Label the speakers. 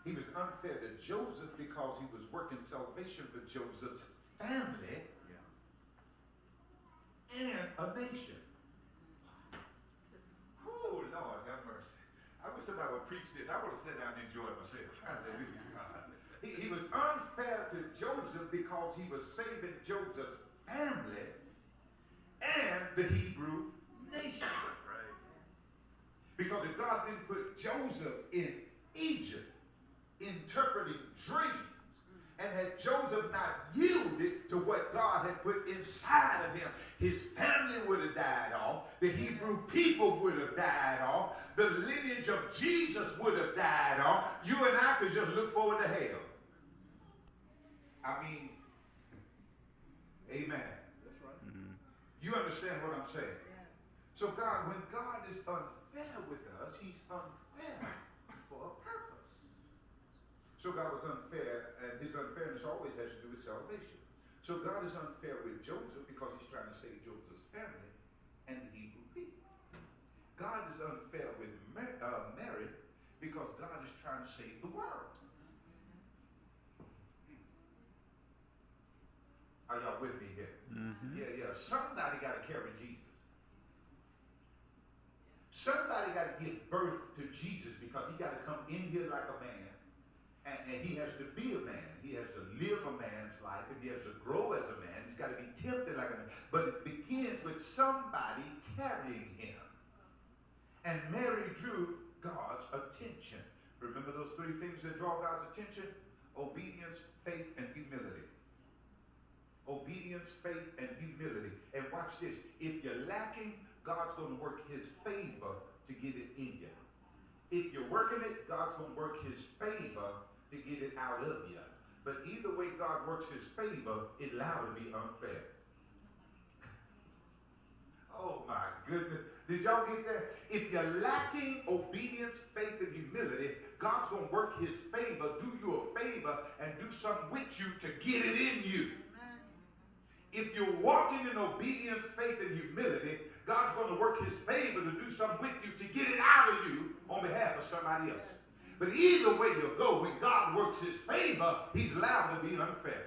Speaker 1: He was unfair to Joseph because he was working salvation for Joseph's family and a nation. Oh, Lord, have mercy. I wish somebody would preach this. I would have sat down and enjoyed myself. Hallelujah. He was unfair to Joseph because he was saving Joseph's family and the Hebrew nation. That's right. Because if God didn't put Joseph in Egypt interpreting dreams, and had Joseph not yielded to what God had put inside of him, his family would have died off, the Hebrew people would have died off, the lineage of Jesus would have died off. You and I could just look forward to hell. I mean, amen. That's right. Mm-hmm. You understand what I'm saying? Yes. So God, when God is unfair with us, he's unfair for a purpose. So God was unfair, and his unfairness always has to do with salvation. So God is unfair with Joseph because he's trying to save Joseph's family and the Hebrew people. God is unfair with Mary because God is trying to save the world. Are y'all with me here? Mm-hmm. Yeah. Somebody got to carry Jesus. Somebody got to give birth to Jesus because he got to come in here like a man. And he has to be a man. He has to live a man's life. And he has to grow as a man. He's got to be tempted like a man. But it begins with somebody carrying him. And Mary drew God's attention. Remember those three things that draw God's attention? Obedience, faith, and humility. Obedience, faith, and humility. And watch this. If you're lacking, God's going to work his favor to get it in you. If you're working it, God's going to work his favor to get it out of you. But either way God works his favor, it's allowed to be unfair. Oh my goodness. Did y'all get that? If you're lacking obedience, faith, and humility, God's going to work his favor, do you a favor, and do something with you to get it in you. If you're walking in obedience, faith, and humility, God's going to work his favor to do something with you to get it out of you on behalf of somebody else. But either way you go, when God works his favor, he's allowed to be unfair.